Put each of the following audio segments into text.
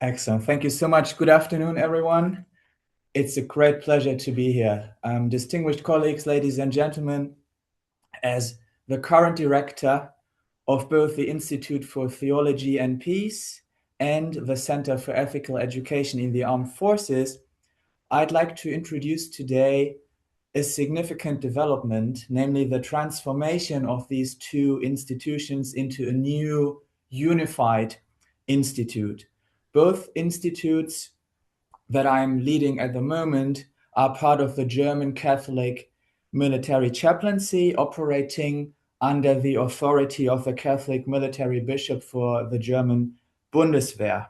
Excellent. Thank you so much. Good afternoon, everyone. It's a great pleasure to be here. Distinguished colleagues, ladies and gentlemen, as the current director of both the Institute for Theology and Peace and the Center for Ethical Education in the Armed Forces, I'd like to introduce today a significant development, namely the transformation of these two institutions into a new unified institute. Both institutes that I'm leading at the moment are part of the German Catholic military chaplaincy, operating under the authority of the Catholic military bishop for the German Bundeswehr.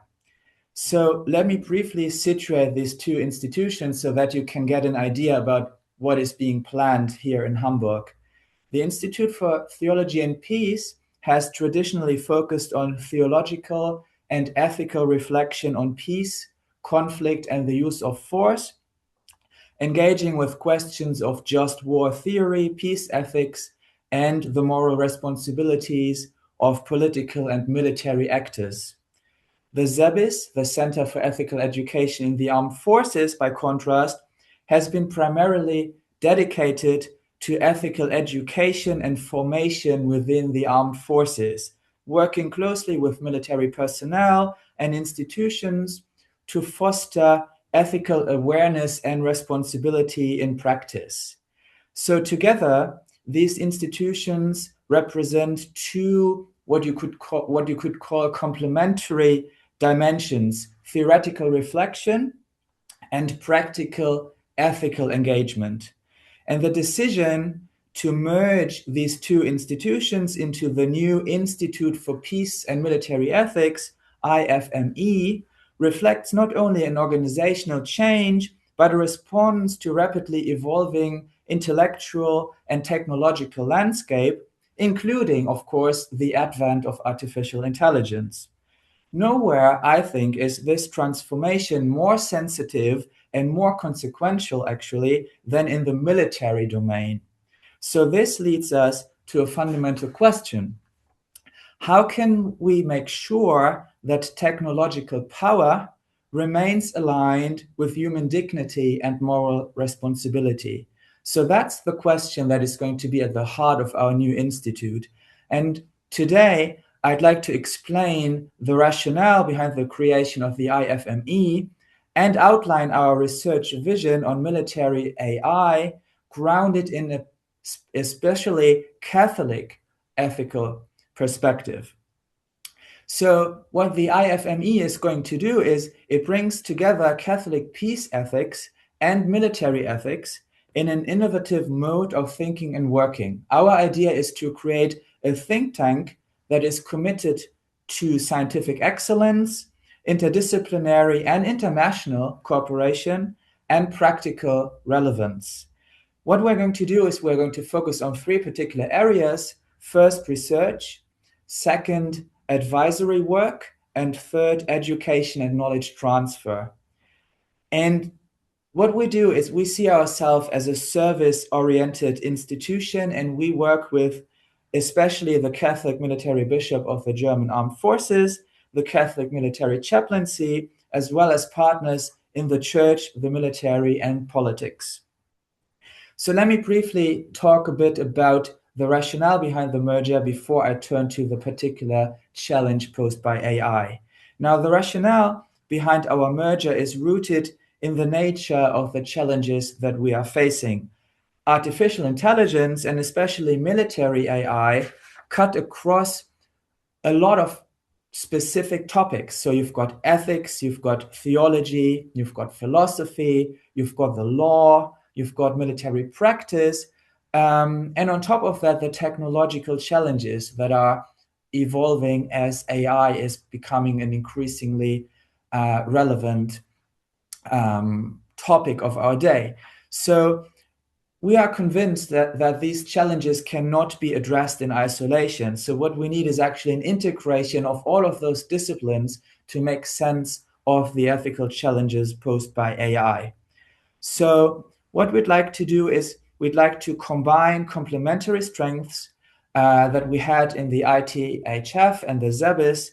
So let me briefly situate these two institutions so that you can get an idea about what is being planned here in Hamburg. The Institute for Theology and Peace has traditionally focused on theological and ethical reflection on peace, conflict, and the use of force, engaging with questions of just war theory, peace ethics, and the moral responsibilities of political and military actors. The ZEBIS, the Center for Ethical Education in the Armed Forces, by contrast, has been primarily dedicated to ethical education and formation within the armed forces, working closely with military personnel and institutions to foster ethical awareness and responsibility in practice. So together, these institutions represent two what you could call complementary dimensions: theoretical reflection and practical ethical engagement. And the decision to merge these two institutions into the new Institute for Peace and Military Ethics, IFME, reflects not only an organizational change, but a response to rapidly evolving intellectual and technological landscape, including, of course, the advent of artificial intelligence. Nowhere, I think, is this transformation more sensitive and more consequential, actually, than in the military domain. So this leads us to a fundamental question. How can we make sure that technological power remains aligned with human dignity and moral responsibility? So that's the question that is going to be at the heart of our new institute. And today, I'd like to explain the rationale behind the creation of the IFME and outline our research vision on military AI, grounded in a especially Catholic ethical perspective. So what the IFME is going to do is it brings together Catholic peace ethics and military ethics in an innovative mode of thinking and working. Our idea is to create a think tank that is committed to scientific excellence, interdisciplinary and international cooperation, and practical relevance. What we're going to do is we're going to focus on three particular areas. First, research. Second, advisory work. And third, education and knowledge transfer. And what we do is we see ourselves as a service-oriented institution, and we work with especially the Catholic military bishop of the German Armed Forces, the Catholic military chaplaincy, as well as partners in the church, the military, and politics. So let me briefly talk a bit about the rationale behind the merger before I turn to the particular challenge posed by AI. Now, the rationale behind our merger is rooted in the nature of the challenges that we are facing. Artificial intelligence, and especially military AI, cut across a lot of specific topics. So you've got ethics, you've got theology, you've got philosophy, you've got the law, you've got military practice, and on top of that, the technological challenges that are evolving as AI is becoming an increasingly relevant topic of our day. So we are convinced that these challenges cannot be addressed in isolation. So what we need is actually an integration of all of those disciplines to make sense of the ethical challenges posed by AI. So what we'd like to do is we'd like to combine complementary strengths that we had in the ITHF and the ZEBIS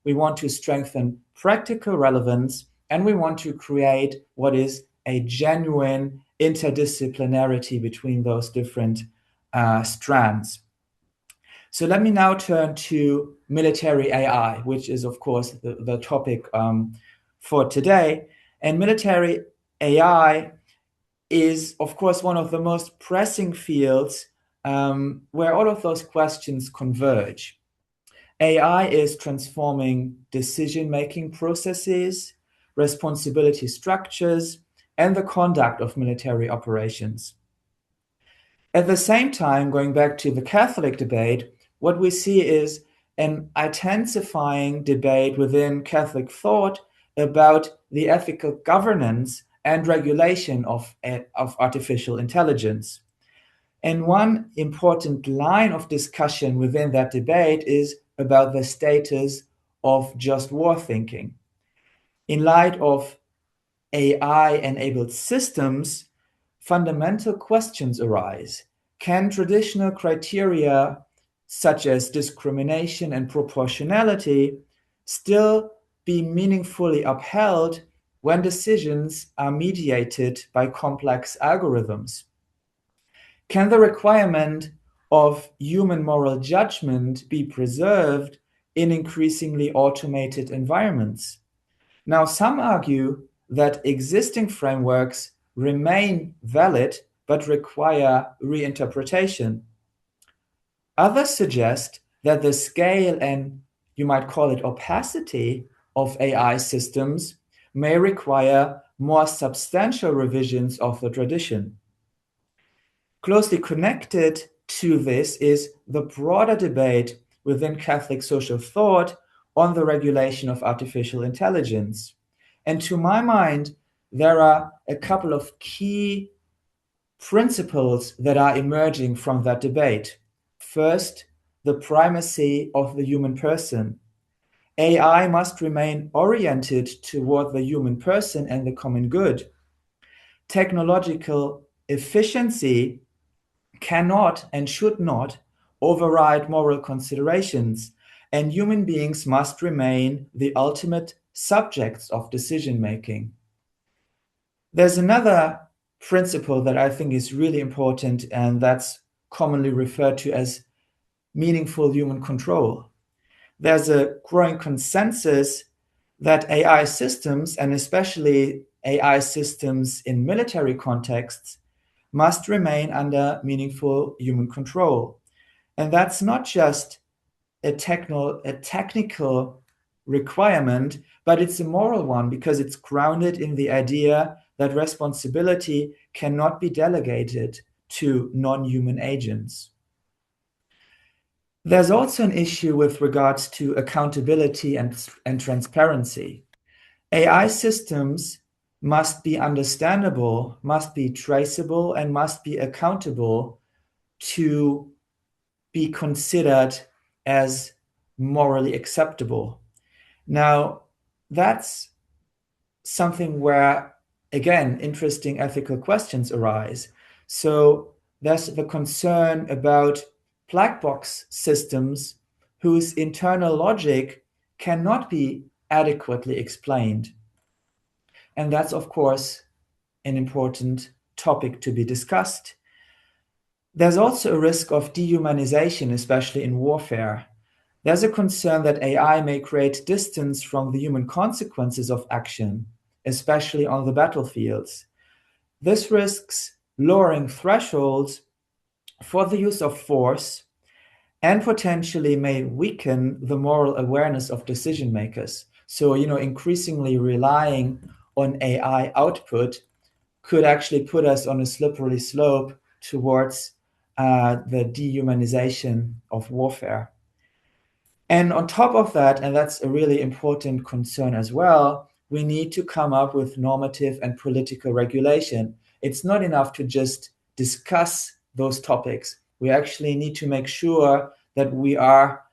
we want to strengthen practical relevance, and we want to create what is a genuine interdisciplinarity between those different strands. So let me now turn to military AI, which is, of course, the topic for today. And military AI is, of course, one of the most pressing fields where all of those questions converge. AI is transforming decision-making processes, responsibility structures, and the conduct of military operations. At the same time, going back to the Catholic debate, what we see is an intensifying debate within Catholic thought about the ethical governance and regulation of artificial intelligence. And one important line of discussion within that debate is about the status of just war thinking. In light of AI-enabled systems, fundamental questions arise. Can traditional criteria such as discrimination and proportionality still be meaningfully upheld when decisions are mediated by complex algorithms? Can the requirement of human moral judgment be preserved in increasingly automated environments? Now, some argue that existing frameworks remain valid but require reinterpretation. Others suggest that the scale and, you might call it, opacity of AI systems may require more substantial revisions of the tradition. Closely connected to this is the broader debate within Catholic social thought on the regulation of artificial intelligence. And to my mind, there are a couple of key principles that are emerging from that debate. First, the primacy of the human person. AI must remain oriented toward the human person and the common good. Technological efficiency cannot and should not override moral considerations, and human beings must remain the ultimate subjects of decision making. There's another principle that I think is really important, and that's commonly referred to as meaningful human control. There's a growing consensus that AI systems, and especially AI systems in military contexts, must remain under meaningful human control. And that's not just a technical requirement, but it's a moral one because it's grounded in the idea that responsibility cannot be delegated to non-human agents. There's also an issue with regards to accountability and transparency. AI systems must be understandable, must be traceable, and must be accountable to be considered as morally acceptable. Now, that's something where, again, interesting ethical questions arise. So there's the concern about black box systems whose internal logic cannot be adequately explained. And that's, of course, an important topic to be discussed. There's also a risk of dehumanization, especially in warfare. There's a concern that AI may create distance from the human consequences of action, especially on the battlefields. This risks lowering thresholds for the use of force and potentially may weaken the moral awareness of decision makers. So, increasingly relying on AI output could actually put us on a slippery slope towards the dehumanization of warfare. And on top of that, and that's a really important concern as well, we need to come up with normative and political regulation. It's not enough to just discuss those topics. We actually need to make sure that we are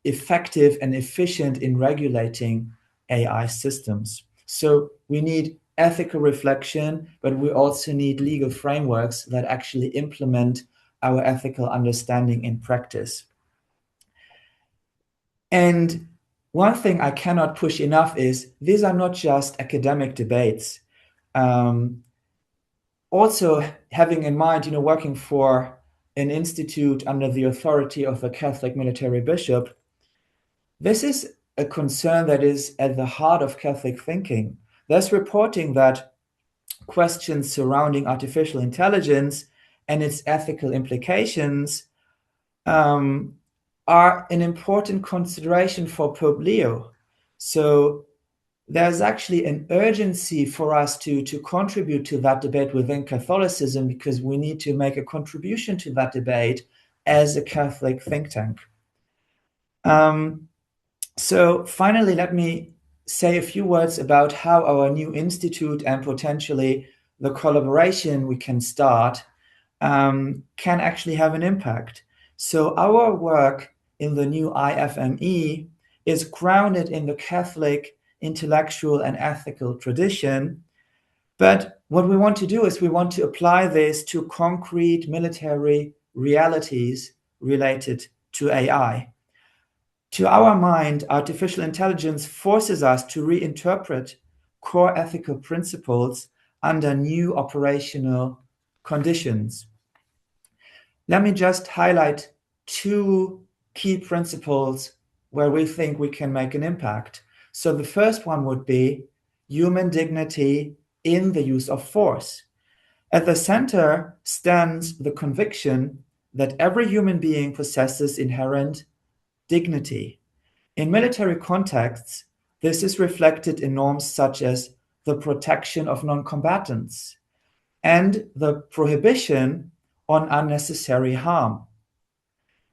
effective and efficient in regulating AI systems. So we need ethical reflection, but we also need legal frameworks that actually implement our ethical understanding in practice. And one thing I cannot push enough is these are not just academic debates. Also having in mind, working for an institute under the authority of a Catholic military bishop, this is a concern that is at the heart of Catholic thinking. There's reporting that questions surrounding artificial intelligence and its ethical implications are an important consideration for Pope Leo. So there's actually an urgency for us to contribute to that debate within Catholicism, because we need to make a contribution to that debate as a Catholic think tank. So finally, let me say a few words about how our new institute and potentially the collaboration we can start can actually have an impact. So our work in the new IFME is grounded in the Catholic intellectual and ethical tradition. But what we want to do is we want to apply this to concrete military realities related to AI. To our mind, artificial intelligence forces us to reinterpret core ethical principles under new operational conditions. Let me just highlight two key principles where we think we can make an impact. So the first one would be human dignity in the use of force. At the center stands the conviction that every human being possesses inherent dignity. In military contexts, this is reflected in norms such as the protection of non-combatants and the prohibition on unnecessary harm.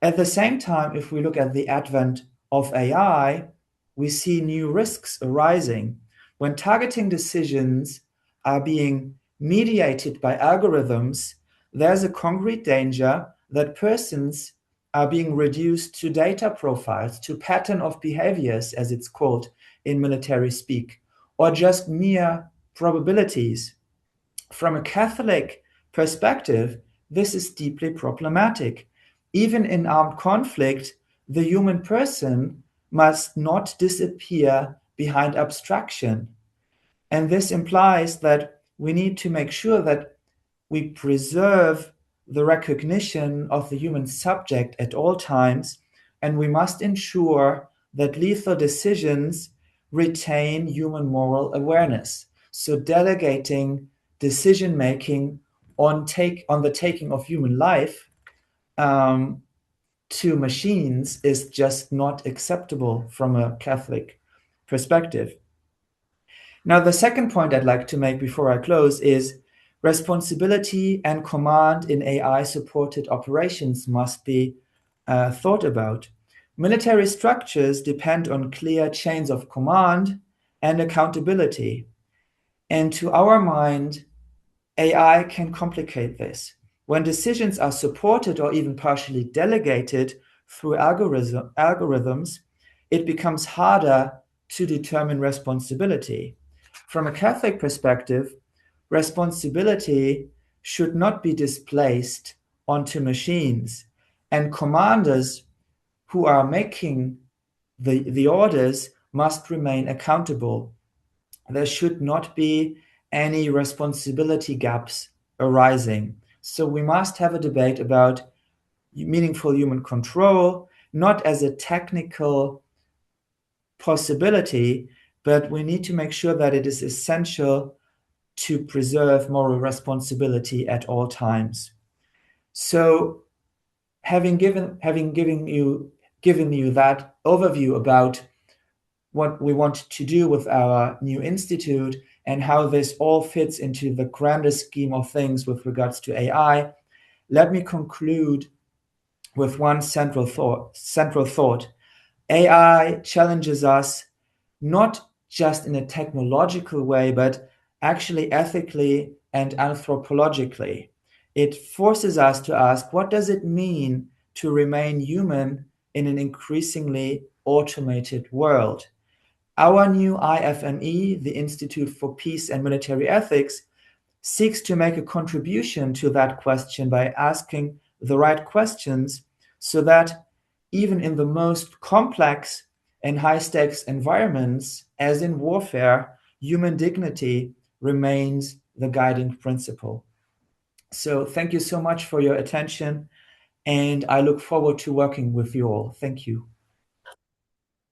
At the same time, if we look at the advent of AI, we see new risks arising. When targeting decisions are being mediated by algorithms, there's a concrete danger that persons are being reduced to data profiles, to pattern of behaviors, as it's called in military speak, or just mere probabilities. From a Catholic perspective, this is deeply problematic. Even in armed conflict, the human person must not disappear behind abstraction. And this implies that we need to make sure that we preserve the recognition of the human subject at all times, and we must ensure that lethal decisions retain human moral awareness. So delegating decision-making on the taking of human life to machines is just not acceptable from a Catholic perspective. Now, the second point I'd like to make before I close is responsibility and command in AI-supported operations must be thought about. Military structures depend on clear chains of command and accountability. And to our mind, AI can complicate this. When decisions are supported or even partially delegated through algorithms, it becomes harder to determine responsibility. From a Catholic perspective, responsibility should not be displaced onto machines, and commanders who are making the orders must remain accountable. There should not be any responsibility gaps arising. So we must have a debate about meaningful human control, not as a technical possibility, but we need to make sure that it is essential to preserve moral responsibility at all times. So having given you that overview about what we want to do with our new institute and how this all fits into the grander scheme of things with regards to AI, let me conclude with one central thought. AI challenges us not just in a technological way, but actually ethically and anthropologically. It forces us to ask, what does it mean to remain human in an increasingly automated world? Our new IFME, the Institute for Peace and Military Ethics, seeks to make a contribution to that question by asking the right questions so that even in the most complex In high-stakes environments, as in warfare, human dignity remains the guiding principle. So thank you so much for your attention, and I look forward to working with you all. Thank you.